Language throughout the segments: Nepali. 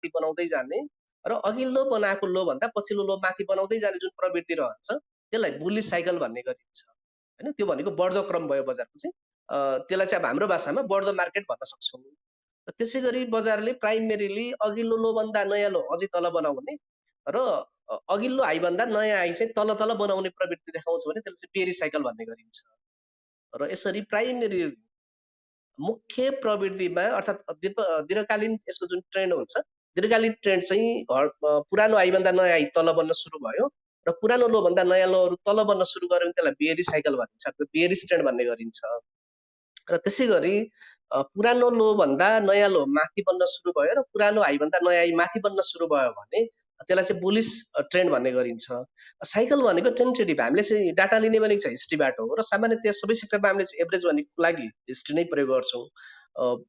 माथि बनाउँदै जाने र अघिल्लो बनाएको लो भन्दा पछिल्लो लो माथि बनाउँदै जाने जुन प्रवृत्ति रहन्छ त्यसलाई बुलिस साइकल भन्ने गरिन्छ हैन। त्यो भनेको बढ्दो क्रम भयो बजारको चाहिँ। त्यसलाई चाहिँ अब हाम्रो भाषामा बढ्दो मार्केट भन्न सक्छौँ। र त्यसै गरी बजारले प्राइमेरीली अघिल्लो लो भन्दा नयाँ लो अझै तल बनाउने र अघिल्लो हाई भन्दा नयाँ हाई चाहिँ तल तल बनाउने प्रवृत्ति देखाउँछ भने त्यसलाई चाहिँ बेयरिस साइकल भन्ने गरिन्छ। र यसरी प्राइमेरी मुख्य प्रवृत्तिमा अर्थात् दीर्घकालीन यसको जुन ट्रेन्ड हुन्छ, दीर्घकालीन ट्रेन्ड चाहिँ पुरानो हाईभन्दा नयाँ हाई तल बन्न सुरु भयो र पुरानो लो भन्दा नयाँ लोहरू तल बन्न सुरु गर्यो भने त्यसलाई बेयरिस साइकल भनिन्छ, अर्थात् बेयरिस ट्रेन्ड भन्ने गरिन्छ। र त्यसै गरी पुरानो लो भन्दा नयाँ लो माथि बन्न सुरु भयो र पुरानो हाई भन्दा नयाँ हाई माथि बन्न सुरु भयो भने त्यसलाई चाहिँ बुलिस ट्रेन्ड भन्ने गरिन्छ। साइकल भनेको टेन्टेटिभ, हामीले चाहिँ डाटा लिने भनेको चाहिँ हिस्ट्रीबाट हो र सामान्यतया सबै सेक्टरमा हामीले चाहिँ एभरेज भन्नेको लागि हिस्ट्री नै प्रयोग गर्छौँ।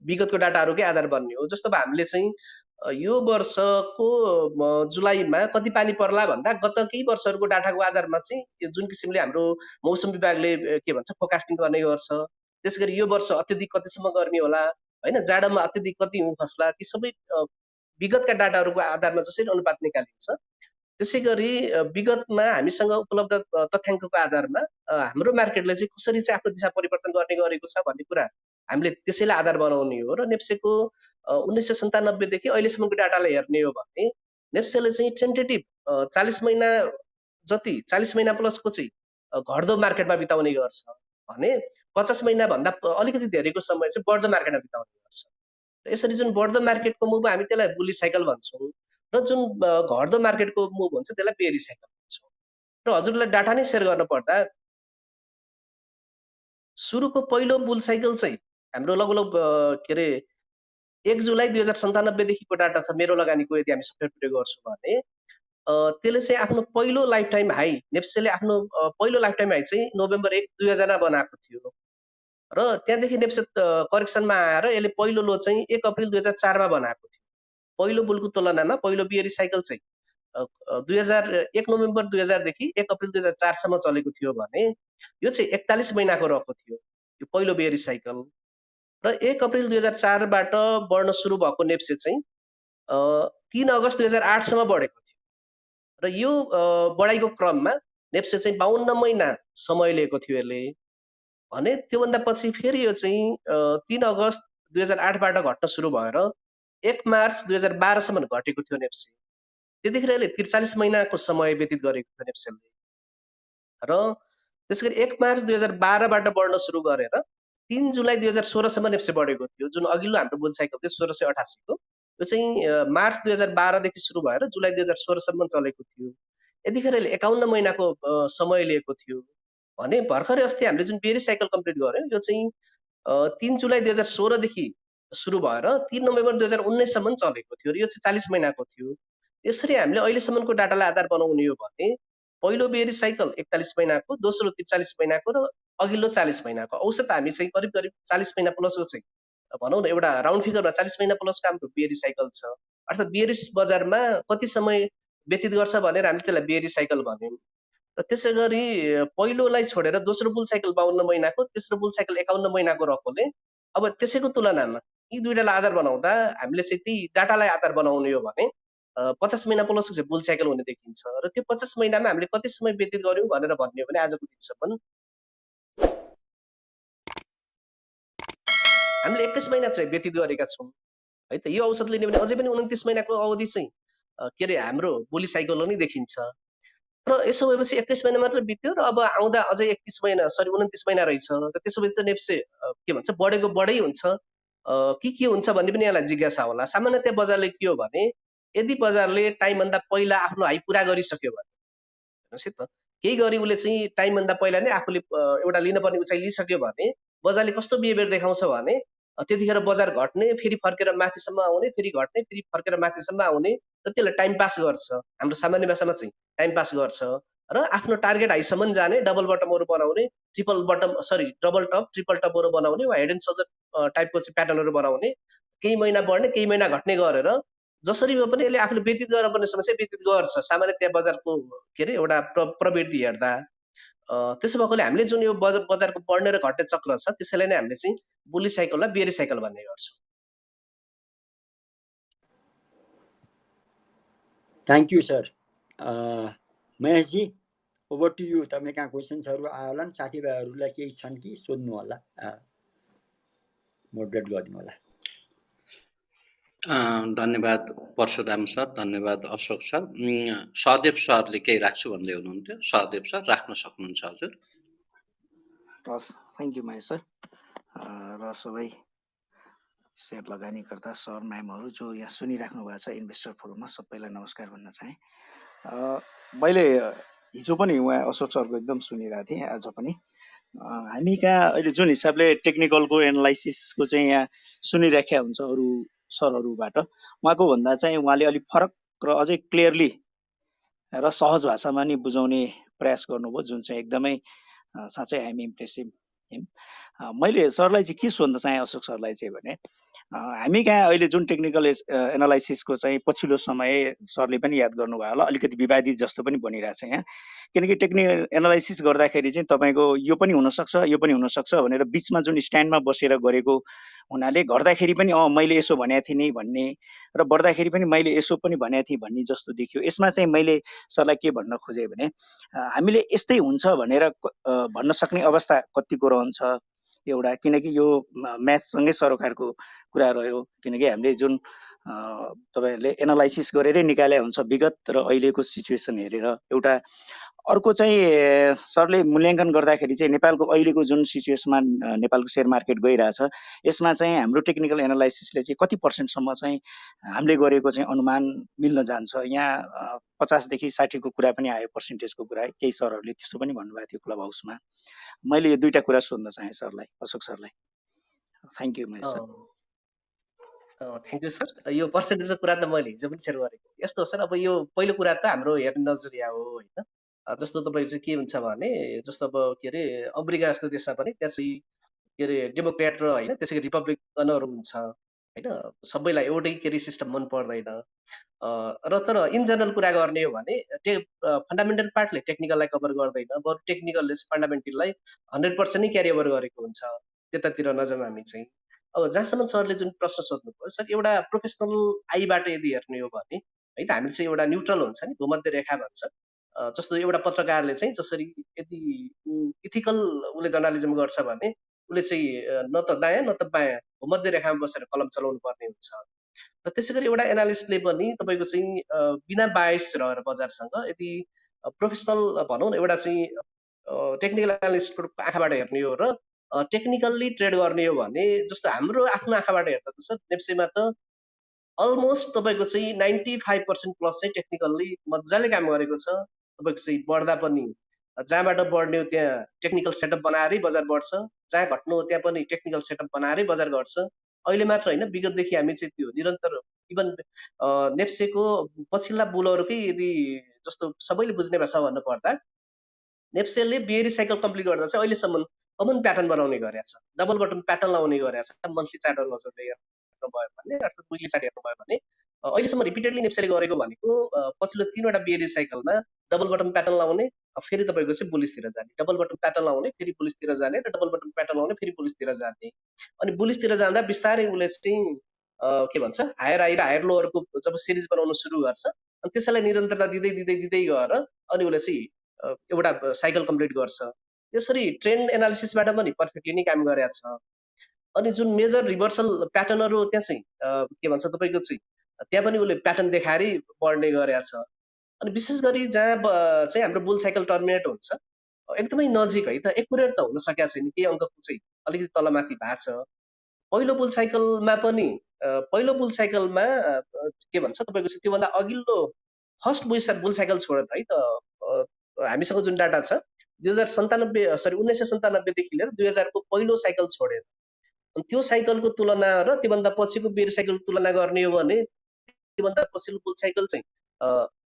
विगतको डाटाहरूकै आधार बन्ने हो। जस्तो अब हामीले चाहिँ यो वर्षको जुलाईमा कति पानी पर्ला भन्दा गत केही वर्षहरूको डाटाको आधारमा चाहिँ जुन किसिमले हाम्रो मौसम विभागले के भन्छ फोरकास्टिङ गर्ने गर्छ। त्यसै यो वर्ष अत्यधिक कतिसम्म गर्मी होला हैन, जाडोमा अत्यधिक कति हिउँ खस्ला, ती सबै विगतका डाटाहरूको आधारमा जसरी अनुपात निकालिन्छ त्यसै गरी विगतमा हामीसँग उपलब्ध तथ्याङ्कको आधारमा हाम्रो मार्केटले चाहिँ कसरी चाहिँ आफ्नो दिशा परिवर्तन गर्ने गरेको छ भन्ने कुरा हामीले त्यसैलाई आधार बनाउने हो। र नेप्सेको 1997 देखि अहिलेसम्मको डाटालाई हेर्ने हो भने नेप्सेले चाहिँ टेन्टेटिभ 40 महिना जति 40 महिना प्लसको चाहिँ घट्दो मार्केटमा बिताउने गर्छ भने 50 महिना भन्दा अलिकति धेरैको समय चाहिँ बढ्दो मार्केटमा बिताउने गर्छ। र यसरी जुन बढ्दो मार्केटको मुभ हामी त्यसलाई बुलिस साइकल भन्छौँ र जुन घट्दो मार्केटको मुभ हुन्छ त्यसलाई बेयरिस साइकल भन्छौँ। र हजुरलाई डाटा नै सेयर गर्न पर्दा सुरुको पहिलो बुल साइकल चाहिँ हाम्रो लगभग के अरे 1 जुलाई 2097 देखिको डाटा छ मेरो लगानीको, यदि हामी सफ्टवेयर प्रयोग गर्छौँ भने त्यसले चाहिँ आफ्नो पहिलो लाइफ टाइम हाई नेप्सेले आफ्नो पहिलो लाइफ टाइम हाई चाहिँ नोभेम्बर 1 2000 मा बनाएको थियो र त्यहाँदेखि नेप्से करेक्सनमा आएर यसले पहिलो लो चाहिँ 1 अप्रिल 2004 मा बनाएको थियो। पहिलो बुलको तुलनामा पहिलो बेयरिस साइकल चाहिँ 1 नोभेम्बर 2000 देखि 1 अप्रिल 2004 सम्म चलेको थियो भने यो चाहिँ 41 महिनाको रहेको थियो यो पहिलो बेयरिस साइकल। र 1 अप्रिल 2004 बाट बढ्न सुरु भएको नेप्से चाहिँ 3 अगस्त 2008 सम्म बढेको थियो र यो बढाइको क्रममा नेप्से चाहिँ 52 महिना समय लिएको थियो यसले भने त्योभन्दा पछि फेरि यो चाहिँ 3 अगस्त 2008 बाट घट्न सुरु भएर 1 मार्च 2012 सम्म घटेको थियो नेप्से। त्यतिखेर यसले 43 महिनाको समय व्यतीत गरेको थियो नेप्सेले र त्यसैगरी 1 मार्च 2012 बाट बढ्न सुरु गरेर 3 जुलाई 2016 सम्म नेप्से बढेको थियो। जुन अघिल्लो हाम्रो बुल साइकल थियो 1688 को, यो चाहिँ मार्च 2012 देखि सुरु भएर जुलाई 2016 सम्म चलेको थियो। यतिखेर यसले 51 महिनाको समय लिएको थियो भने भर्खरै अस्ति हामीले जुन बेयरिस साइकल कम्प्लिट गर्यौँ यो चाहिँ 3 जुलाई 2016 देखि सुरु भएर 3 नोभेम्बर 2019 सम्म चलेको थियो र यो चाहिँ 40 महिनाको थियो। यसरी हामीले अहिलेसम्मको डाटालाई आधार बनाउने हो भने पहिलो बेयरिस साइकल 41 महिनाको, दोस्रो 43 महिनाको र अघिल्लो 40 महिनाको। औसत हामी चाहिँ करिब करिब 40 महिना प्लसको चाहिँ भनौँ न एउटा राउन्ड फिगरमा 40 महिना प्लसको हाम्रो बेयरिस साइकल छ। अर्थात् बेयरिस बजारमा कति समय व्यतीत गर्छ भनेर हामीले त्यसलाई बेयरिस साइकल भन्यौँ। र त्यसै गरी पहिलोलाई छोडेर दोस्रो बुल साइकल 52 महिनाको, तेस्रो बुल साइकल 51 महिनाको रहेकोले अब त्यसैको तुलनामा यी दुईटालाई आधार बनाउँदा हामीले चाहिँ त्यही डाटालाई आधार बनाउने हो भने 50 महिना प्लसको चाहिँ बुल साइकल हुने देखिन्छ र त्यो 50 महिनामा हामीले कति समय व्यतीत गर्यौँ भनेर भन्ने हो भने आजको दिनसम्म हामीले 21 महिना चाहिँ व्यतीत गरेका छौँ है त। यो औसत लिने भने अझै पनि 29 महिनाको अवधि चाहिँ के अरे हाम्रो बुली साइकल नै देखिन्छ। र यसो भएपछि 21 महिना मात्र बित्यो र अब आउँदा अझै 31 महिना 29 महिना रहेछ र त्यसो भएपछि नेप्से के भन्छ बढेको बढै हुन्छ के हुन्छ भन्ने पनि यहाँलाई जिज्ञासा होला। सामान्यतया बजारले के हो भने यदि बजारले टाइमभन्दा पहिला आफ्नो हाई पुरा गरिसक्यो भने हेर्नुहोस् है त, केही गरी उसले चाहिँ टाइमभन्दा पहिला नै आफूले एउटा लिनुपर्ने उचाइ लिइसक्यो भने बजारले कस्तो बिहेभियर देखाउँछ भने त्यतिखेर बजार घट्ने, फेरि फर्केर माथिसम्म आउने, फेरि घट्ने, फेरि फर्केर माथिसम्म आउने र त्यसलाई टाइम पास गर्छ। हाम्रो सामान्य भाषामा चाहिँ टाइम पास गर्छ र आफ्नो टार्गेट हाईसम्म जाने, डबल बटमहरू बनाउने, डबल टप, ट्रिपल टपहरू बनाउने वा हेड एन्ड सोल्जर टाइपको चाहिँ प्याटर्नहरू बनाउने, केही महिना बढ्ने, केही महिना घट्ने गरेर जसरी भए पनि यसले आफूले व्यतीत गर्नुपर्ने समय चाहिँ व्यतीत गर्छ। सामान्यतया बजारको के अरे एउटा प्रवृत्ति हेर्दा त्यसो भएकोले हामीले जुन यो बजारको बढ्ने र घट्ने चक्र छ त्यसैलाई नै हामीले चाहिँ बुली साइकललाई बेयरिस साइकल भन्ने गर्छौँ। Thank you sir. Maheshji over to you. तपाईँका क्वेसन्सहरू आयो होला नि, साथीभाइहरूलाई केही छन् कि सोध्नु होला, मोडरेट गरिदिनु होला। धन्यवाद परशुराम सर, धन्यवाद अशोक सर। सहदेव सरले केही राख्छु भन्दै हुनुहुन्थ्यो। सहदेव सर राख्न सक्नुहुन्छ हजुर। हस्, थ्याङ्क यू महेश सर। र सबै सेयर लगानीकर्ता सर म्यामहरू जो यहाँ सुनिराख्नु भएको छ इन्भेस्टर फोरममा, सबैलाई नमस्कार भन्न चाहेँ। मैले हिजो पनि उहाँ अशोक सरको एकदम सुनिरहेको थिएँ, आज पनि हामी कहाँ अहिले जुन हिसाबले टेक्निकलको एनालाइसिसको चाहिँ यहाँ सुनिराख्या हुन्छ अरू सरहरूबाट, उहाँको भन्दा चाहिँ उहाँले अलिक फरक र अझै क्लियरली र सहज भाषामा नि बुझाउने प्रयास गर्नुभयो, जुन चाहिँ एकदमै साँच्चै हामी इम्प्रेसिभ। मैले सरलाई चाहिँ के सोध्न चाहेँ अशोक सरलाई चाहिँ भने, हामी कहाँ अहिले जुन टेक्निकल एनालाइसिसको चाहिँ पछिल्लो समय सरले पनि याद गर्नुभयो होला, अलिकति विवादित जस्तो पनि बनिरहेको छ यहाँ। किनकि टेक्निकल एनालाइसिस गर्दाखेरि चाहिँ तपाईँको यो पनि हुनसक्छ यो पनि हुनसक्छ भनेर बिचमा जुन स्ट्यान्डमा बसेर गरेको हुनाले गर्दाखेरि पनि मैले यसो भनेको थिएँ नि भन्ने र बढ्दाखेरि पनि मैले यसो पनि भनेको थिएँ भन्ने जस्तो देखियो। यसमा चाहिँ मैले सरलाई के भन्न खोजेँ भने, हामीले यस्तै हुन्छ भनेर भन्न सक्ने अवस्था कतिको रहन्छ एउटा, किनकि यो म्याथसँगै सरोकारको कुरा रह्यो। किनकि हामीले जुन तपाईँहरूले एनालाइसिस गरेरै निकाले हुन्छ विगत र अहिलेको सिचुएसन हेरेर। एउटा अर्को चाहिँ सरले मूल्याङ्कन गर्दाखेरि चाहिँ नेपालको अहिलेको जुन सिचुएसनमा नेपालको सेयर मार्केट गइरहेछ, यसमा चाहिँ हाम्रो टेक्निकल एनालाइसिसले चाहिँ कति पर्सेन्टसम्म चाहिँ हामीले गरेको चाहिँ अनुमान मिल्न जान्छ। यहाँ 50 देखि 60 को कुरा पनि आयो, पर्सेन्टेजको कुरा, केही सरहरूले त्यसो पनि भन्नुभएको थियो क्लब हाउसमा। मैले यो दुईटा कुरा सोध्न चाहेँ सरलाई, अशोक सरलाई। Thank you Mahesh sir. Thank you sir. यो पर्सेन्टेजको कुरा त मैले हिजो पनि सेयर गरेको। यस्तो हो सर, अब यो पहिलो कुरा त हाम्रो हेर्ने नजरिया हो होइन। जस्तो तपाईँ चाहिँ के हुन्छ भने, जस्तो अब के अरे अमेरिका जस्तो देशमा पनि त्यहाँ चाहिँ के अरे डेमोक्रेट र होइन त्यसै गरी रिपब्लिकनहरू हुन्छ होइन, सबैलाई एउटै के अरे सिस्टम मन पर्दैन। र तर इन जनरल कुरा गर्ने हो भने फन्डामेन्टल पार्टले टेक्निकललाई कभर गर्दैन, बरु टेक्निकलले फन्डामेन्टललाई 100% नै क्यारी ओभर गरेको हुन्छ। त्यतातिर नजाउँ हामी चाहिँ। अब जहाँसम्म सरले जुन प्रश्न सोध्नुभयो सर, एउटा प्रोफेसनल आईबाट यदि हेर्ने हो भने है त, हामी चाहिँ एउटा न्युट्रल हुन्छ नि, भूमध्य रेखा भन्छ। जस्तो एउटा पत्रकारले चाहिँ जसरी यदि इथिकल उसले जर्नालिजम गर्छ भने उसले चाहिँ न त दायाँ न त बायाँ भूमध्य रेखामा बसेर कलम चलाउनु पर्ने हुन्छ। र त्यसै गरी एउटा एनालिस्टले पनि तपाईँको चाहिँ बिना बायस रहेर बजारसँग यदि प्रोफेसनल भनौँ न, एउटा चाहिँ टेक्निकल एनालिस्टको आँखाबाट हेर्ने हो र टेक्निकल्ली ट्रेड गर्ने हो भने, जस्तो हाम्रो आफ्नो आँखाबाट हेर्दा त सर नेप्सेमा त अलमोस्ट तपाईँको चाहिँ 95% प्लस चाहिँ टेक्निकल्ली मजाले काम गरेको छ। तपाईँको चाहिँ बढ्दा पनि जहाँबाट बढ्ने हो त्यहाँ टेक्निकल सेटअप बनाएरै बजार बढ्छ, जहाँ घट्नु हो त्यहाँ पनि टेक्निकल सेटअप बनाएरै बजार घट्छ। अहिले मात्र होइन, विगतदेखि हामी चाहिँ त्यो निरन्तर इभन नेप्सेको पछिल्ला बुलहरूकै यदि जस्तो सबैले बुझ्ने भाषा भन्नु पर्दा, नेप्सेले बियरी साइकल कम्प्लिट गर्दा चाहिँ अहिलेसम्म कमन प्याटर्न बनाउने गरेको छ, डबल बटन प्याटर्न लाउने गरेको छ। मन्थली चार्टहरू हजुरले हेर्नुभयो भने अर्थात् विकली चार्ट हेर्नुभयो भने अहिलेसम्म रिपिटेडली नेप्सेले गरेको भनेको पछिल्लो 3वटा बियरी साइकलमा डबल बटन प्याटर्न लाउने, फेरि तपाईँको चाहिँ बुलिसतिर जाने, डबल बटन प्याटर्न लाउने, फेरि बुलिसतिर जाने, र डबल बटन प्याटर्न लाउने, फेरि बुलिसतिर जाने। अनि बुलिसतिर जाँदा बिस्तारै उसले चाहिँ के भन्छ हायर हाई र हायर लोवरको जब सिरिज बनाउन सुरु गर्छ, अनि त्यसैलाई निरन्तरता दिँदै दिँदै दिँदै गएर अनि उसले चाहिँ एउटा साइकल कम्प्लिट गर्छ। यसरी ट्रेन्ड एनालिसिसबाट पनि पर्फेक्टली नै काम गरेको छ। अनि जुन मेजर रिभर्सल प्याटर्नहरू त्यहाँ चाहिँ के भन्छ तपाईँको चाहिँ त्यहाँ पनि उसले प्याटर्न देखाएरै बढ्ने गरेको छ। अनि विशेष गरी जहाँ चाहिँ हाम्रो बुल साइकल टर्मिनेट हुन्छ एकदमै नजिक है त, एकुरेट त हुन सकेको छैन, केही अङ्कको चाहिँ अलिकति तलमाथि भएको छ। पहिलो बुल साइकलमा पनि पहिलो बुल साइकलमा के भन्छ तपाईँको चाहिँ त्योभन्दा अघिल्लो फर्स्ट बुल साइकल छोडेर है त हामीसँग जुन डाटा छ 1997 देखि लिएर 2000 को पहिलो साइकल छोडेर, अनि त्यो साइकलको तुलना र त्योभन्दा पछिको बेर साइकलको तुलना गर्ने हो भने त्योभन्दा पछिल्लो बुल साइकल चाहिँ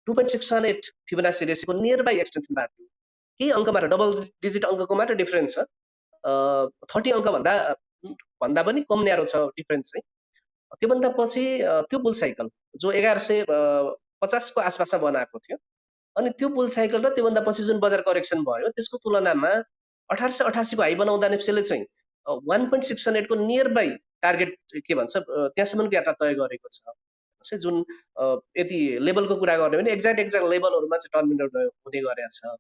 2.618 फिबोनाची रेसियोको नियर बाई एक्सटेन्सन भएको थियो। केही अङ्क मात्र डबल डिजिट अङ्कको मात्र डिफरेन्स छ, 30 अङ्क भन्दा पनि कम न्यारो छ डिफरेन्स चाहिँ। त्योभन्दा पछि त्यो बुल साइकल जो 1150 को आसपासमा बनाएको थियो, अनि त्यो बुल साइकल र त्योभन्दा पछि जुन बजार करेक्सन भयो त्यसको तुलनामा 1888 को हाई बनाउँदा नेप्सेले चाहिँ 1.618 को नियर बाई टार्गेट के भन्छ त्यहाँसम्मको यात्रा तय गरेको छ। चाहिँ जुन यति लेभलको कुरा गर्ने भने एक्ज्याक्ट लेभलहरुमा चाहिँ टर्मिनेट हुने गरेको छ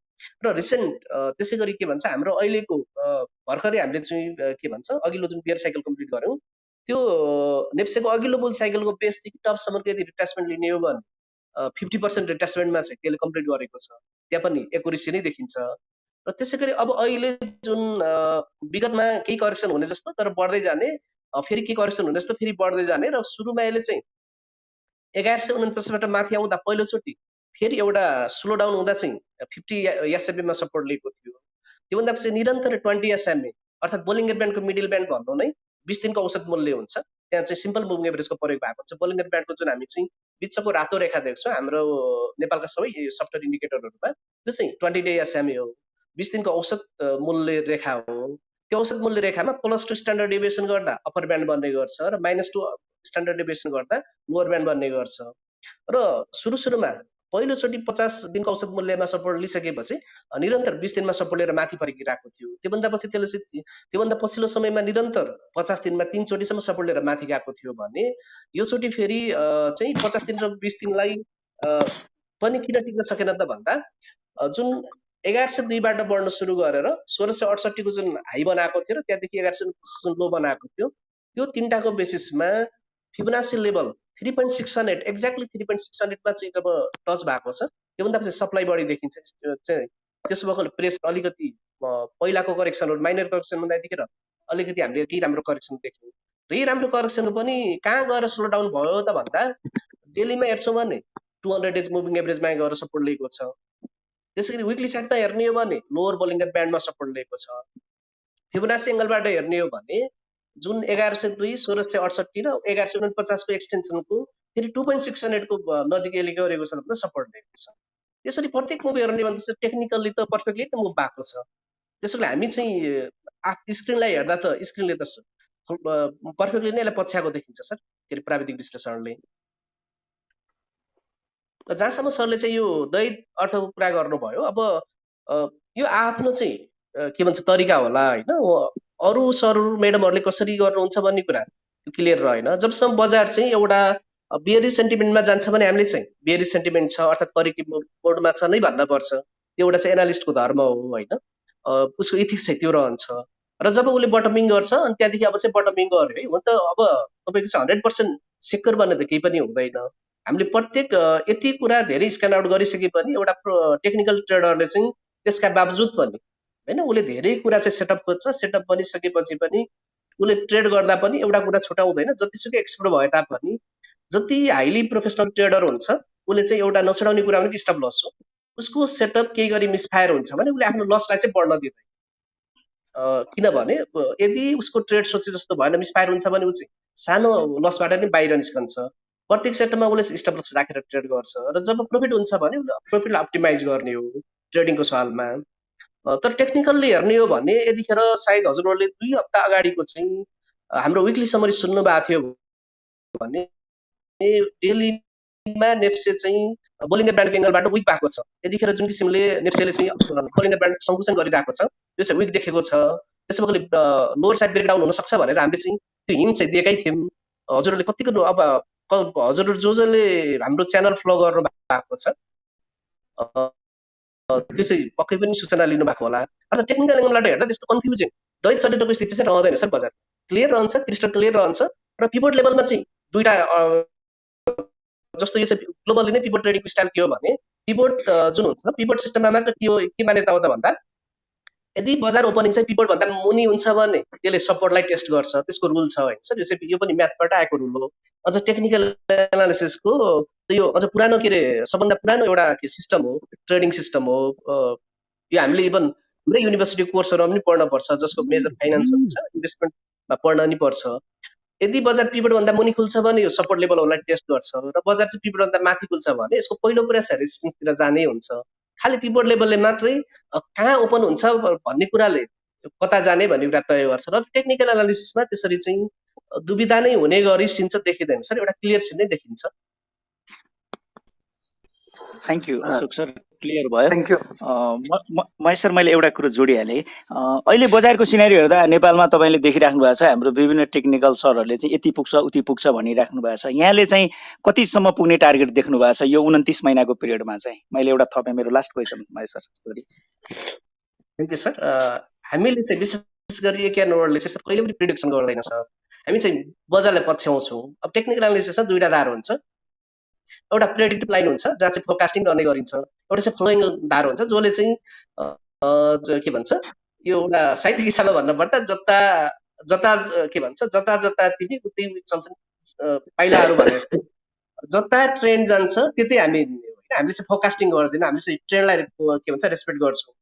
र रिसेन्ट त्यसै गरी के भन्छ हाम्रो अहिलेको भर्खरै हामीले चाहिँ के भन्छ अघिल्लो जुन बियर साइकल कम्प्लिट गर्यौं त्यो नेप्सेको अघिल्लो बुल साइकलको बेसदेखि टपसम्मको यदि रिट्रेसमेन्ट लिने हो भने 50% रिट्रेसमेन्टमा चाहिँ त्यसले कम्प्लिट गरेको छ त्यहाँ पनि एक्युरेसी नै देखिन्छ र त्यसैगरी अब अहिले जुन विगतमा केही करेक्सन हुने जस्तो तर बढ्दै जाने फेरि के करेक्सन हुने जस्तो फेरि बढ्दै जाने र सुरुमा यसले चाहिँ 1149 बाट माथि आउँदा पहिलोचोटि फेरि एउटा स्लो डाउन हुँदा चाहिँ 50 SMA मा सपोर्ट लिएको थियो त्योभन्दा पछि निरन्तर 20 SMA अर्थात् बोलिङ्गर ब्यान्डको मिडल ब्यान्ड भन्नु नै 20 दिनको औसत मूल्य हुन्छ त्यहाँ चाहिँ सिम्पल मुभिङ एभरेजको प्रयोग भएको हुन्छ बोलिङ्गर ब्यान्डको जुन हामी चाहिँ बिचको रातो रेखा देख्छौँ हाम्रो नेपालका सबै सफ्टवेयर इन्डिकेटरहरुमा त्यो चाहिँ 20 डे SMA हो 20 दिनको औसत मूल्य रेखा हो त्यो औसत मूल्य रेखामा +2 स्ट्यान्डर्ड डेभिएसन गर्दा अप्पर ब्यान्ड बन्ने गर्छ र -2 स्ट्यान्डर्ड डेभिएसन गर्दा लोअर ब्यान्ड बन्ने गर्छ र सुरुमा पहिलोचोटि 50 दिनको औसत मूल्यमा सपोर्ट लिइसकेपछि निरन्तर 20 दिनमा सपोर्ट लिएर माथि फर्किरहेको थियो त्योभन्दा पछि त्यसले त्योभन्दा पछिल्लो समयमा निरन्तर 50 दिनमा 3 चोटिसम्म सपोर्ट लिएर माथि गएको थियो भने यो चोटि फेरि चाहिँ 50 दिन र 20 दिनलाई पनि किन टिक्न सकेन त भन्दा जुन 1102 बाट बढ्न सुरु गरेर 1668 को जुन हाई बनाएको थियो र त्यहाँदेखि 1129 जुन लो बनाएको थियो त्यो तीनटाको बेसिसमा फिबोनाची लेभल 3.618 एक्ज्याक्टली 3.618 मा चाहिँ जब टच भएको छ त्योभन्दा पछि सप्लाई बढी देखिन्छ चाहिँ त्यसो भएको प्रेस अलिकति पहिलाको करेक्सनहरु माइनर करेक्सन भन्दा यतिखेर अलिकति हामीले केही राम्रो करेक्सन देख्यौं र यही राम्रो करेक्सन पनि कहाँ गएर स्लो डाउन भयो त भन्दा डेलीमा हेर्छौं भने 200 डेज मुभिङ एभरेजमा गएर सपोर्ट लिएको छ त्यसैगरी विकली चार्टमा हेर्ने हो भने लोअर बोलिङ्गर ब्यान्डमा सपोर्ट लिएको छ फिबोनाची एंगलबाट हेर्ने हो भने जुन 1102 1668 र 1149 को एक्सटेन्सनको फेरि 2.618 को नजिक यसले गरेको छ भने सपोर्ट लिएको छ त्यसरी प्रत्येक मुभ हेर्ने भन्दा चाहिँ टेक्निकली त पर्फेक्टली नै मुभ भएको छ त्यसैले हामी चाहिँ स्क्रिनलाई हेर्दा त स्क्रिनले त पर्फेक्टली नै यसलाई पछ्याएको देखिन्छ सर के रे प्राविधिक विश्लेषणले जहाँसम्म सरले चाहिँ यो दैहिक अर्थको कुरा गर्नुभयो अब यो आफ्नो चाहिँ के भन्छ तरिका होला हैन अरु सरहरु म्याडमहरुले कसरी गर्नुहुन्छ भन्ने कुरा क्लियर रहेन जबसम्म बजार चाहिँ एउटा बेयरिश सेन्टिमेन्टमा जान्छ भने हामीले चाहिँ बेयरिश सेन्टिमेन्ट छ अर्थात् करेक्टिभ मोडमा छ नै भन्न पर्छ त्यो एउटा चाहिँ एनालिस्टको धर्म हो हैन उसको इथिक्स चाहिँ त्यो रहन्छ र जब उले बटमिङ गर्छ अनि त्यहाँदेखि अब चाहिँ बटमिङ गर्यो है हो त अब तपाईको चाहिँ 100% सेक्युर बन्ने त केही पनि हुँदैन हामीले प्रत्येक यति कुरा धेरै स्क्यान आउट गरिसके पनि एउटा टेक्निकल ट्रेडरले चाहिँ त्यसका बावजुद पनि हैन उले धेरै कुरा चाहिँ सेटअप गर्छ सेटअप बनिसकेपछि पनि उले ट्रेड गर्दा पनि एउटा कुरा छुटाउँदैन जतिसुकै एक्सपर्ट भए तापनि जति हाइली प्रोफेसनल ट्रेडर हुन्छ उले चाहिँ एउटा नछुटाउने कुरा पनि स्टप लस हो उसको सेटअप केही गरी मिसफायर हुन्छ भने उले आफ्नो लसलाई चाहिँ बढ्न दिदैन किनभने यदि उसको ट्रेड सोचे जस्तो भएन मिसफायर हुन्छ भने उ चाहिँ सानो लसबाट नै बाहिर निस्कन्छ प्रत्येक सेटमा उले स्टप लस राखेर ट्रेड गर्छ र जब प्रॉफिट हुन्छ भने उले प्रॉफिटलाई अप्टिमाइज गर्ने हो ट्रेडिङको सवालमा तर टेक्निकल्ली हेर्ने हो भने यतिखेर सायद हजुरहरुले 2 हप्ता अगाडिको चाहिँ हाम्रो विकली समरी सुन्नु भएको थियो भने डेलीमा नेप्से चाहिँ बोलिङ्गर ब्यान्डको एंगलबाट विक भएको छ यतिखेर जुन किसिमले नेप्सेले चाहिँ बोलिङ्गर ब्यान्ड संकुचन गरिरहेको छ त्यो चाहिँ विक देखेको छ त्यसैले लोअर साइड ब्रेकडाउन हुन सक्छ भनेर हामीले चाहिँ त्यो हिन्ट चाहिँ दिएकै थियौं हजुरहरुले कतिको अब हजुरहरु जसले हाम्रो च्यानल फलो गर्नु भएको छ त्यसै पक्कै पनि सूचना लिनु भएको होला अर्थात् टेक्निकल एंगलबाट हेर्दा त्यस्तो कन्फ्युजिङ दैहिक चरित्रको स्थिति चाहिँ रहँदैन सर बजार क्लियर रहन्छ क्रिस्टल क्लियर रहन्छ र पिभट लेभलमा चाहिँ दुईटा जस्तो यो चाहिँ ग्लोबली नै पिभट ट्रेडिङ स्टाइल के हो भने पिभट जुन हुन्छ पिभट सिस्टममा मात्र के मान्यता हो त भन्दा यदि बजार ओपनिङ चाहिँ पिभट भन्दा मुनि हुन्छ भने त्यसले सपोर्टलाई टेस्ट गर्छ त्यसको रुल छ हैन सर यो पनि म्याथबाट आएको रुल हो अझ टेक्निकल एनालिसिसको यो अझ पुरानो के रे सबभन्दा पुरानो एउटा सिस्टम हो ट्रेडिङ सिस्टम हो यो हामीले इभन हाम्रै युनिभर्सिटी कोर्सहरुमा पनि पढ्न पर्छ जसको मेजर फाइनान्स हुन्छ इन्भेस्टमेन्टमा पढ्न नि पर्छ यदि बजार पिभट भन्दा मुनि खुल्छ भने यो सपोर्ट लेभलहरुलाई टेस्ट गर्छ र बजार चाहिँ पिभट भन्दा माथि खुल्छ भने यसको पहिलो प्रयास रेजिस्टेन्सतिर जानै हुन्छ खाली पिभट लेभलले मात्रै कहाँ ओपन हुन्छ भन्ने कुराले कता जाने भन्ने कुरा तय गर्छ र टेक्निकल एनालिसिसमा त्यसरी चाहिँ दुविधा नै हुने गरी सिन चाहिँ देखिदैन सर एउटा क्लियर सिन नै देखिन्छ thank you Ashok sir, clear भयो। Thank you. महेश सर, मैले एउटा कुरो जोडिहालेँ। अहिले बजारको सिनेरियो हेर्दा नेपालमा तपाईँले देखिराख्नु भएको छ, हाम्रो विभिन्न टेक्निकल सरहरूले चाहिँ यति पुग्छ उति पुग्छ भनिराख्नु भएको छ। यहाँले चाहिँ कतिसम्म पुग्ने टार्गेट देख्नु भएको छ यो 29 महिनाको पिरियडमा चाहिँ? मैले एउटा थपेँ, मेरो last question Mahesh sir. Sorry, thank you sir. हामीले चाहिँ विशेष गरी एकेआर नोडले चाहिँ सर कहिले पनि प्रिडिक्सन गर्दैन सर। हामी चाहिँ बजारलाई पछ्याउँछौँ। अब टेक्निकल एनालिसिसमा दुईवटा धार हुन्छ, एउटा प्रेडिक्टिभ लाइन हुन्छ जहाँ चाहिँ फोरकास्टिङ गर्ने गरिन्छ, एउटा चाहिँ फ्लोइङ धार हुन्छ जसले चाहिँ के भन्छ यो एउटा साहित्यिक हिसाबमा भन्नुपर्दा जता जता के भन्छ जता जता तिमी उतै चल्छन् पाइलाहरू भने जस्तै जता ट्रेन्ड जान्छ त्यतै हामी हामीले चाहिँ फोरकास्टिङ गर्दैन, हामीले चाहिँ ट्रेन्डलाई के भन्छ रेस्पेक्ट गर्छौँ।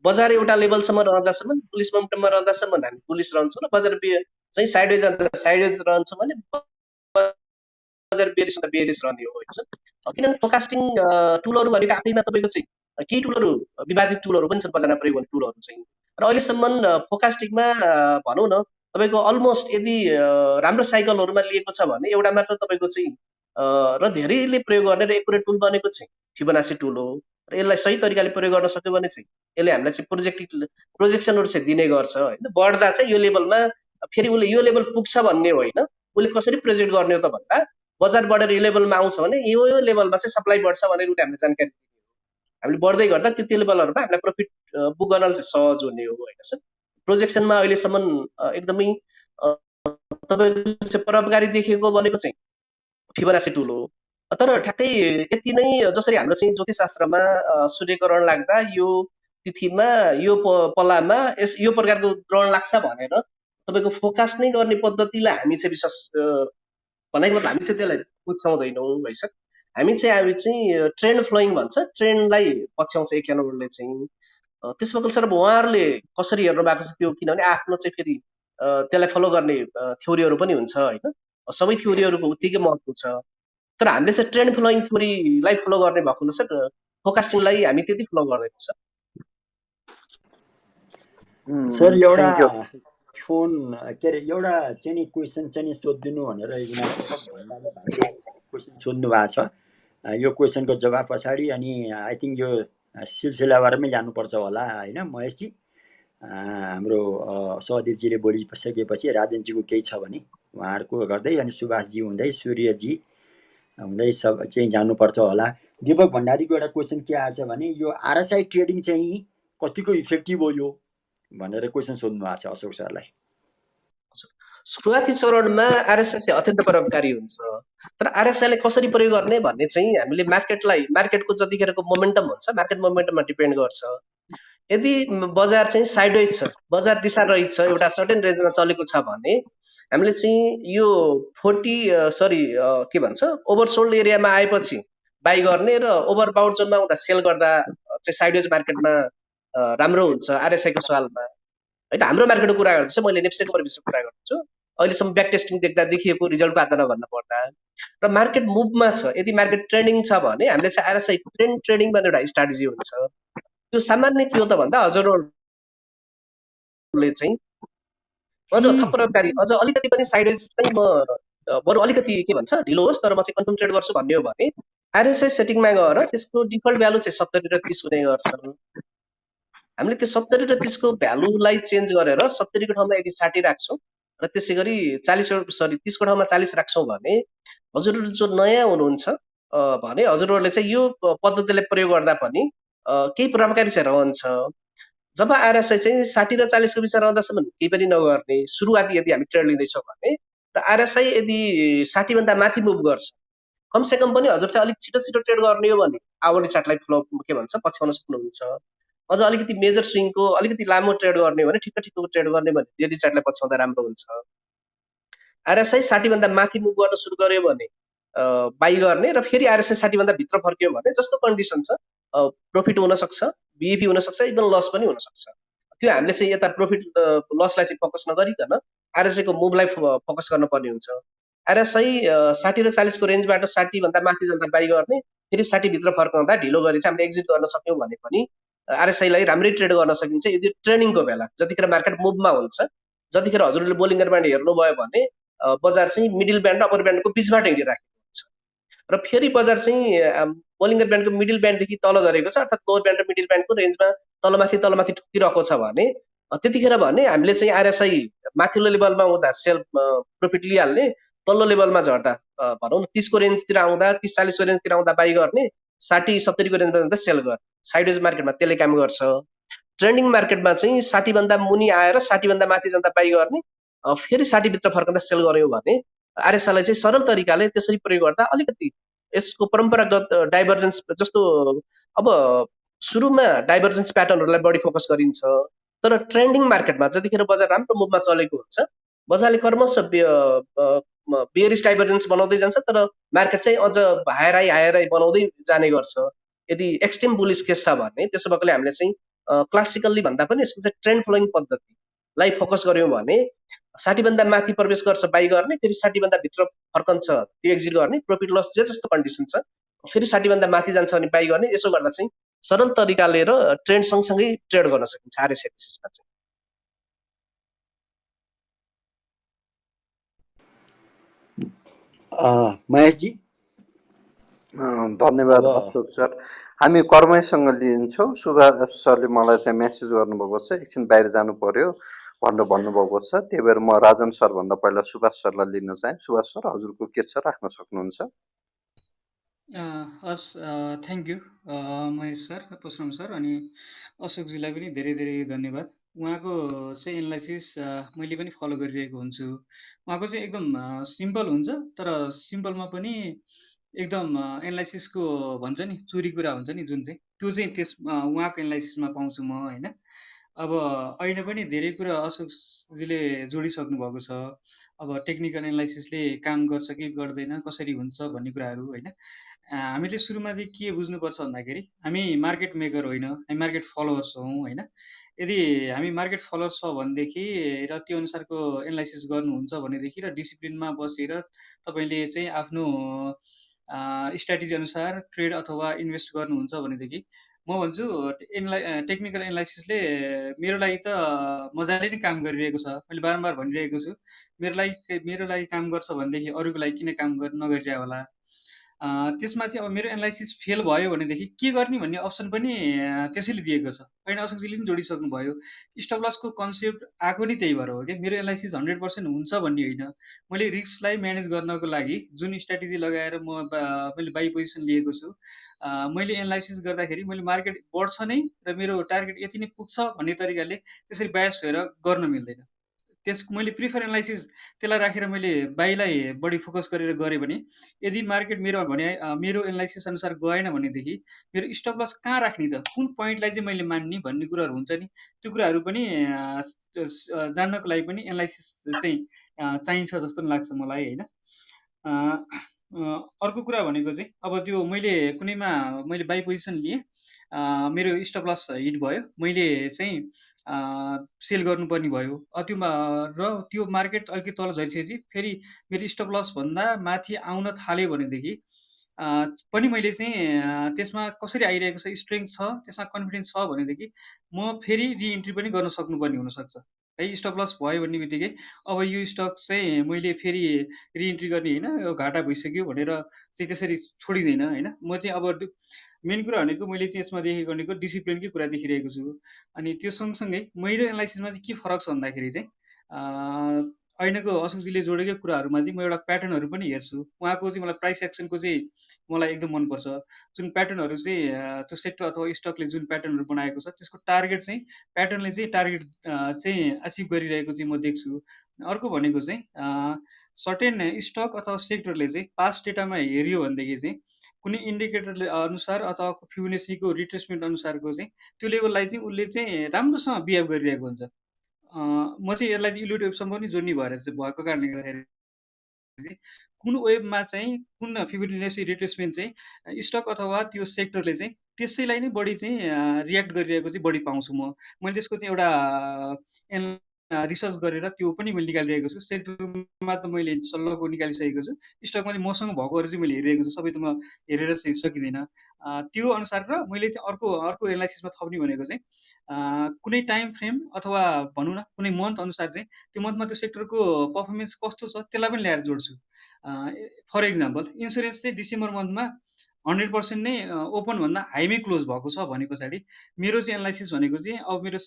बजार एउटा लेभलसम्म रहँदासम्म बुलिस मोमेन्टममा रहँदासम्म हामी बुलिस रहन्छौँ र बजार चाहिँ साइडवेज जाँदा साइडवेज रहन्छौँ भने बजार बेरिस हुँदा बेरिस रहने हो होइन सर। किनभने फोरकास्टिङ टुलहरू भनेको आफैमा तपाईँको चाहिँ केही टुलहरू विवादित टुलहरू पनि छन् बजारमा प्रयोग गर्ने टुलहरू चाहिँ। र अहिलेसम्म फोरकास्टिङमा भनौँ न तपाईँको अलमोस्ट यदि राम्रो साइकलहरूमा लिएको छ भने एउटा मात्र तपाईँको चाहिँ र धेरैले प्रयोग गर्ने र एकुरेट टुल बनेको चाहिँ फिबोनाची टुल हो। र यसलाई सही तरिकाले प्रयोग गर्न सक्यो भने चाहिँ यसले हामीलाई चाहिँ प्रोजेक्सनहरू चाहिँ दिने गर्छ होइन। बढ्दा चाहिँ यो लेभलमा फेरि उसले यो लेभल पुग्छ भन्ने होइन, उसले कसरी प्रोजेक्ट गर्ने हो त भन्दा बजार बढेर यो लेभलमा आउँछ भने यो लेभलमा चाहिँ सप्लाई बढ्छ भनेर उसले हामीलाई जानकारी दिने हो। हामीले बढ्दै गर्दा त्यो लेभलहरूमा हामीलाई प्रफिट बुक गर्न चाहिँ सहज हुने हो होइन सर। प्रोजेक्सनमा अहिलेसम्म एकदमै तपाईँको चाहिँ परोपकारी देखिएको भनेको चाहिँ फिबोनाची टुल हो। तर ठ्याक्कै यति नै जसरी हाम्रो चाहिँ ज्योतिषशास्त्रमा सूर्यग्रहण लाग्दा यो तिथिमा यो पल्लामा यो प्रकारको ग्रहण लाग्छ भनेर तपाईँको फोरकास्ट नै गर्ने पद्धतिलाई हामी चाहिँ विश्वास भनेको मतलब हामी चाहिँ त्यसलाई पछ्याउँदैनौँ है सर। हामी चाहिँ ट्रेन्ड फ्लोइङ भन्छ, ट्रेन्डलाई पछ्याउँछ एकेनोडले चाहिँ। त्यसमा सर अब उहाँहरूले कसरी हेर्नु भएको छ त्यो, किनभने आफ्नो चाहिँ फेरि त्यसलाई फलो गर्ने थ्योरीहरू पनि हुन्छ होइन, सबै थ्योरीहरूको उत्तिकै महत्त्व छ। तर हामीले चाहिँ ट्रेन्ड फ्लोइङ थ्योरीलाई फलो गर्ने भएको सर, फोरकास्टिङलाई हामी त्यति फलो गर्दैनौँ सर। सर एउटा फोन के अरे एउटा चाहिँ क्वेसन चाहिँ सोधिदिनु भनेर क्वेसन सोध्नु भएको छ। यो क्वेसनको जवाब पछाडि अनि आई थिङ्क यो सिलसिलाबारमै जानुपर्छ होला होइन महेशजी। हाम्रो सहदेवजीले बोलिसकेपछि राजेनजीको केही छ भने उहाँहरूको गर्दै अनि सुभाषजी हुँदै सूर्यजी हुँदै सब चाहिँ जानुपर्छ होला। दीपक भण्डारीको एउटा क्वेसन के आएछ भने यो आरएसआई ट्रेडिङ चाहिँ कतिको इफेक्टिभ हो यो भनेर क्वेसन सोध्नु भएको छ अशोक सरलाई। सुरुवाती चरणमा आरएसआई चाहिँ अत्यन्त प्रभावकारी हुन्छ, तर आरएसआईले कसरी प्रयोग गर्ने भन्ने चाहिँ हामीले मार्केटको जतिखेरको मोमेन्टम हुन्छ, मार्केट मोमेन्टममा डिपेन्ड गर्छ। यदि बजार चाहिँ साइडवेज छ, बजार दिशा रहित छ, एउटा सर्टेन रेन्जमा चलेको छ भने हामीले चाहिँ यो 40 के भन्छ ओभरसोल्ड एरियामा आएपछि बाई गर्ने र ओभरबाउट जोनमा हुँदा सेल गर्दा चाहिँ साइडवेज मार्केटमा राम्रो हुन्छ आरएसआईको सवालमा होइन। हाम्रो मार्केटको कुरा गर्दैछु, मैले नेप्सेको परिवेशको कुरा गर्दैछु। अहिलेसम्म ब्याक टेस्टिङ देख्दा देखिएको रिजल्टको आधारमा भन्नु पर्दा र मार्केट मुभमा छ, यदि मार्केट ट्रेडिङ छ भने हामीले चाहिँ आरएसआई ट्रेडिङ भन्ने एउटा स्ट्राटेजी हुन्छ। त्यो सामान्य के हो त भन्दा हजुरहरूले चाहिँ अझ थप प्रभावकारी अझ अलिकति पनि साइडवेज चाहिँ म बरु अलिकति के भन्छ ढिलो होस् तर म चाहिँ कन्फर्म ट्रेड गर्छु भन्ने हो भने आरएसआई सेटिङमा गएर त्यसको डिफल्ट भ्यालु चाहिँ 70 र 30 हुने गर्छ। हामीले त्यो 70 र 30 को भ्यालुलाई चेन्ज गरेर 70 को ठाउँमा यदि 60 राख्छौँ र त्यसै गरी 30 को ठाउँमा 40 राख्छौँ भने हजुरहरू जो नयाँ हुनुहुन्छ भने हजुरहरूले चाहिँ यो पद्धतिलाई प्रयोग गर्दा पनि केही प्रभावकारी चाहिँ रहन्छ। जब आरएसआई चाहिँ 60 र 40 को बिचमा रहँदासम्म केही पनि नगर्ने, सुरुवाती यदि हामी ट्रेड लिँदैछौँ भने र आरएसआई यदि 60 भन्दा माथि मुभ गर्छ कमसेकम पनि हजुर चाहिँ अलिक छिटो छिटो ट्रेड गर्ने हो भने आवली चार्टलाई फ्लो के भन्छ पछ्याउन सक्नुहुन्छ। अझ अलिकति मेजर स्विङको अलिकति लामो ट्रेड गर्ने हो भने ठिक्क ठिक्कको ट्रेड गर्ने भने डेली चार्टलाई पछ्याउँदा राम्रो हुन्छ। आरएसआई 60 भन्दा माथि मुभ गर्न सुरु गर्यो भने बाई गर्ने र फेरि आरएसआई 60 भन्दा भित्र फर्क्यो भने जस्तो कन्डिसन छ प्रफिट हुन सक्छ, बिइपी हुन सक्छ, इभन लस पनि हुन सक्छ। त्यो हामीले चाहिँ यता प्रफिट लसलाई चाहिँ फोकस नगरिकन आरएसआई को मुभलाई फोकस गर्नुपर्ने हुन्छ। आरएसआई 60 र 40 को रेन्जबाट 60 भन्दा माथि जाँदा बाई गर्ने, फेरि 60 भित्र फर्काउँदा ढिलो गरी चाहिँ हामीले एक्जिट गर्न सक्यौँ भने पनि आरएसआईलाई राम्रै ट्रेड गर्न सकिन्छ। यदि ट्रेनिङको बेला जतिखेर मार्केट मुभमा हुन्छ, जतिखेर हजुरहरूले बोलिङ ब्यान्ड हेर्नुभयो भने बजार चाहिँ मिडल ब्यान्ड र अप्पर ब्यान्डको बिचबाट हिँडिराखेको हुन्छ। र फेरि बजार चाहिँ बोलिङ्गर ब्यान्डको मिडल ब्यान्डदेखि तल झरेको छ, अर्थात् लोवर ब्यान्ड र मिडल ब्यान्डको रेन्जमा तलमाथि ठोकिरहेको छ भने त्यतिखेर भने हामीले चाहिँ आरएसआई माथिल्लो लेभलमा हुँदा सेल प्रफिट लिइहाल्ने, तल्लो लेभलमा झर्दा भनौँ न 30 को रेन्जतिर आउँदा 30-40 को रेन्जतिर आउँदा बाई गर्ने, 60-70 को रेन्जमा जाँदा सेल गर्ने। साइडवेज मार्केटमा त्यसले काम गर्छ। ट्रेन्डिङ मार्केटमा चाहिँ 60 भन्दा मुनि आएर 60 भन्दा माथि जाँदा बाई गर्ने, फेरि 60 भित्र फर्कँदा सेल गर्यो भने आरएसआईलाई चाहिँ सरल तरिकाले त्यसरी प्रयोग गर्दा अलिकति यसको परम्परागत डाइभर्जेन्स जस्तो अब सुरुमा डाइभर्जेन्स प्याटर्नहरूलाई बढी फोकस गरिन्छ, तर ट्रेन्डिङ मार्केटमा जतिखेर बजार राम्रो मुभमा चलेको हुन्छ बजारले क्रमशः बेयरिस डाइभर्जेन्स बनाउँदै जान्छ, तर मार्केट चाहिँ अझ हायर हाई बनाउँदै जाने गर्छ। यदि एक्सट्रिम बुलिस केस छ भने त्यसो भएकोले हामीले चाहिँ क्लासिकल्ली भन्दा पनि यसको चाहिँ ट्रेन्ड फ्लोइङ पद्धतिलाई फोकस गर्यौँ भने 60 भन्दा माथि प्रवेश गर्छ बाई गर्ने, फेरि 60 भन्दा भित्र फर्कन्छ त्यो एक्जिट गर्ने, प्रफिट लस जे जस्तो कन्डिसन छ फेरि 60 भन्दा माथि जान्छ भने बाई गर्ने। यसो गर्दा चाहिँ सरल तरिकाले र ट्रेन्ड सँगसँगै ट्रेड गर्न सकिन्छ आरएसआई बेसिसमा चाहिँ। महेशजी धन्यवाद अशोक सर। हामी कर्मैसँग लिन्छौँ। सुभाष सरले मलाई चाहिँ मेसेज गर्नुभएको छ, एकछिन बाहिर जानु पर्यो भनेर भन्नुभएको छ, त्यही भएर म राजन सर भन्दा पहिला सुभाष सरलाई लिन चाहे। सुभाष सर हजुरको के छ, राख्न सक्नुहुन्छ? हस्, thank you Mahesh sir, Parashuram sir अनि अशोकजीलाई पनि धेरै धेरै धन्यवाद। उहाँको चाहिँ एनालाइसिस मैले पनि फलो गरिरहेको हुन्छु। उहाँको चाहिँ एकदम सिम्पल हुन्छ, तर सिम्पलमा पनि एकदम एनालाइसिसको भन्छ नि चुरी कुरा हुन्छ नि जुन चाहिँ त्यो चाहिँ त्यस उहाँको एनालाइसिसमा पाउँछु म होइन। अब अहिले पनि धेरै कुरा अशोकजीले जोडिसक्नु भएको छ। अब टेक्निकल एनालाइसिसले काम गर्छ कि गर्दैन, कसरी हुन्छ भन्ने कुराहरू होइन। हामीले सुरुमा चाहिँ के बुझ्नुपर्छ भन्दाखेरि हामी मार्केट मेकर होइन, हामी मार्केट फलोवर्स हौँ होइन। यदि हामी मार्केट फलोवर्स छ भनेदेखि र त्यो अनुसारको एनालाइसिस गर्नुहुन्छ भनेदेखि र डिसिप्लिनमा बसेर तपाईँले चाहिँ आफ्नो स्ट्राटेजी अनुसार ट्रेड अथवा इन्भेस्ट गर्नुहुन्छ भनेदेखि म भन्छु टेक्निकल एनालाइसिसले मेरो लागि त मजाले नै काम गरिरहेको छ। मैले बारम्बार भनिरहेको छु, मेरो लागि काम गर्छ भनेदेखि अरूको लागि किन काम नगरिरहेको होला। त्यसमा चाहिँ अब मेरो एनालाइसिस फेल भयो भनेदेखि के गर्ने भन्ने अप्सन पनि त्यसैले दिएको छ। होइन अशोकजीले पनि जोडिसक्नु भयो, स्टप लसको कन्सेप्ट आएको नै त्यही भएर हो क्या। मेरो एनालाइसिस 100% हुन्छ भन्ने होइन, मैले रिस्कलाई म्यानेज गर्नको लागि जुन स्ट्राटेजी लगाएर मैले बाई पोजिसन लिएको छु, मैले एनालाइसिस गर्दाखेरि मैले मार्केट बढ्छ नै र मेरो टार्गेट यति नै पुग्छ भन्ने तरिकाले त्यसरी बायस भएर गर्न मिल्दैन। मैले प्रिफर एनालाइसिस त्यसलाई राखेर मैले बाईलाई बढी फोकस गरेर गरेँ भने यदि मार्केट मेरो एनालाइसिस अनुसार गएन भनेदेखि मेरो स्टप लस कहाँ राख्ने त, कुन पोइन्टलाई चाहिँ मैले मान्ने भन्ने कुराहरू हुन्छ नि, त्यो कुराहरू पनि जान्नको लागि पनि एनालाइसिस चाहिँ चाहिन्छ जस्तो लाग्छ मलाई होइन। अर्को कुरा भनेको चाहिँ अब त्यो मैले कुनैमा मैले बाई पोजिसन लिएँ, मेरो स्टप लस हिट भयो, मैले चाहिँ सेल गर्नुपर्ने भयो त्योमा, र त्यो मार्केट अलिकति तल झरिसकेपछि फेरि मेरो स्टप लस भन्दा माथि आउन थाल्यो भनेदेखि पनि मैले चाहिँ त्यसमा कसरी आइरहेको छ, स्ट्रेङ्थ छ, त्यसमा कन्फिडेन्स छ भनेदेखि म फेरि रिइन्ट्री पनि गर्न सक्नुपर्ने हुनसक्छ है। स्टप लस भयो भन्ने बित्तिकै अब यो स्टक चाहिँ मैले फेरि रिइन्ट्री गर्ने होइन, यो घाटा भइसक्यो भनेर चाहिँ त्यसरी छोडिँदैन होइन। म चाहिँ अब मेन कुरा भनेको मैले चाहिँ यसमा देखेको भनेको डिसिप्लिनकै कुरा देखिरहेको छु। अनि त्यो सँगसँगै मेरो एनालाइसिसमा चाहिँ के फरक छ भन्दाखेरि चाहिँ ऐनाको अशोकजीले जोडेकै कुराहरूमा चाहिँ म एउटा प्याटर्नहरू पनि हेर्छु। उहाँको चाहिँ मलाई प्राइस एक्सनको चाहिँ मलाई एकदम मनपर्छ। जुन प्याटर्नहरू चाहिँ त्यो सेक्टर अथवा स्टकले जुन प्याटर्नहरू बनाएको छ त्यसको टार्गेट चाहिँ प्याटर्नले चाहिँ टार्गेट चाहिँ अचिभ गरिरहेको चाहिँ म देख्छु। अर्को भनेको चाहिँ सर्टेन स्टक अथवा सेक्टरले चाहिँ पास्ट डेटामा हेऱ्यो भनेदेखि चाहिँ कुनै इन्डिकेटरले अनुसार अथवा फिबोनाचीको रिट्रेसमेन्ट अनुसारको चाहिँ त्यो लेभललाई चाहिँ उसले चाहिँ राम्रोसँग बिहेभ गरिरहेको हुन्छ। म चाहिँ यसलाई इल्युट वेबसँग पनि जोड्ने भएर चाहिँ भएको कारणले गर्दाखेरि कुन वेबमा चाहिँ कुन फिबोनाची रिट्रेसमेन्ट चाहिँ स्टक अथवा त्यो सेक्टरले चाहिँ त्यसैलाई नै बढी चाहिँ रियाक्ट गरिरहेको चाहिँ बढी पाउँछु। मैले त्यसको चाहिँ एउटा रिसर्च गरेर त्यो पनि मैले निकालिरहेको छु। सेक्टरमा त मैले सल्लको निकालिसकेको छु। स्टकमा चाहिँ मसँग भएकोहरू चाहिँ मैले हेरिरहेको छु। सबै त म हेरेर चाहिँ सकिँदैन। त्यो अनुसार र मैले चाहिँ अर्को एनालाइसिसमा थप्ने भनेको चाहिँ कुनै टाइम फ्रेम अथवा भनौँ न कुनै मन्थ अनुसार चाहिँ त्यो मन्थमा त्यो सेक्टरको पर्फर्मेन्स कस्तो छ त्यसलाई पनि ल्याएर जोड्छु। फर इक्जाम्पल इन्सुरेन्स चाहिँ डिसेम्बर मन्थमा 100% नै ओपनभन्दा हाईमै क्लोज भएको छ भने पछाडि मेरो चाहिँ एनालाइसिस भनेको चाहिँ अब मेरो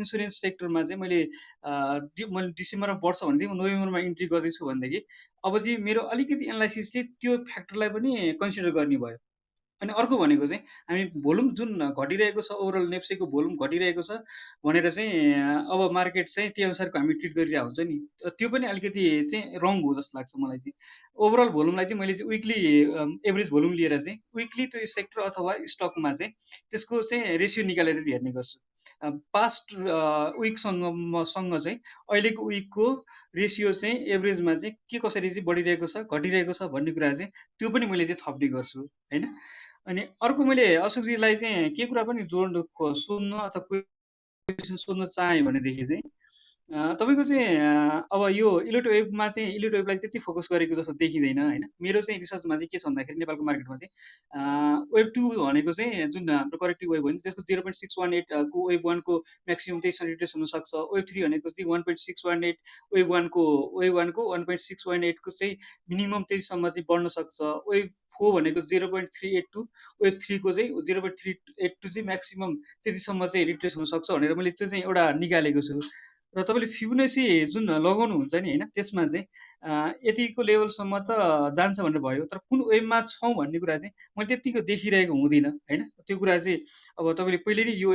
इन्सुरेन्स सेक्टरमा चाहिँ मैले डिसेम्बरमा बढ्छ भने चाहिँ म नोभेम्बरमा इन्ट्री गर्दैछु भनेदेखि अब चाहिँ मेरो अलिकति एनालाइसिस चाहिँ त्यो फ्याक्टरलाई पनि कन्सिडर गर्ने भयो। अनि अर्को भनेको चाहिँ हामी भोल्युम जुन घटिरहेको छ ओभरअल नेप्सेको भोल्युम घटिरहेको छ भनेर चाहिँ अब मार्केट चाहिँ त्यही अनुसारको हामी ट्रिट गरिरहेको हुन्छ नि, त्यो पनि अलिकति चाहिँ रङ हो जस्तो लाग्छ मलाई चाहिँ। ओभरअल भोल्युमलाई चाहिँ मैले विकली एभरेज भोल्युम लिएर चाहिँ विकली त्यो सेक्टर अथवा स्टकमा चाहिँ त्यसको चाहिँ रेसियो निकालेर चाहिँ हेर्ने गर्छु। पास्ट विकसँग चाहिँ अहिलेको विकको रेसियो चाहिँ एभरेजमा चाहिँ के कसरी चाहिँ बढिरहेको छ घटिरहेको छ भन्ने कुरा चाहिँ त्यो पनि मैले चाहिँ थप्ने गर्छु होइन। अनि अर्को मैले अशोकजीलाई चाहिँ के कुरा पनि सोध्न अथवा क्वेसन सोध्न चाहेँ भनेदेखि चाहिँ तपाईँको चाहिँ अब यो इलिट वेबमा चाहिँ इलिट वेबलाई त्यति फोकस गरेको जस्तो देखिँदैन होइन। मेरो चाहिँ रिसर्चमा चाहिँ के छ भन्दाखेरि नेपालको मार्केटमा चाहिँ वेब 2 भनेको चाहिँ जुन हाम्रो करेक्टिभ वेब हो त्यसको 0.618 को वेब 1 को म्याक्सिमम चाहिँ रिट्रेस हुनसक्छ। वेब 3 भनेको चाहिँ 1.618 वेब 1 को 1.618 को चाहिँ मिनिमम त्यतिसम्म चाहिँ बढ्न सक्छ। वेब 4 भनेको 0.382 वेब 3 को चाहिँ 0.382 चाहिँ म्याक्सिमम त्यतिसम्म चाहिँ रिट्रेस हुनसक्छ भनेर मैले त्यो चाहिँ एउटा निकालेको छु। र तपाईँले फिबोनाची जुन लगाउनुहुन्छ नि होइन त्यसमा चाहिँ यतिको लेभलसम्म त जान्छ भनेर भयो, तर कुन वेबमा छौँ भन्ने कुरा चाहिँ मैले त्यतिको देखिरहेको हुँदिनँ होइन। त्यो कुरा चाहिँ अब तपाईँले पहिले नै यो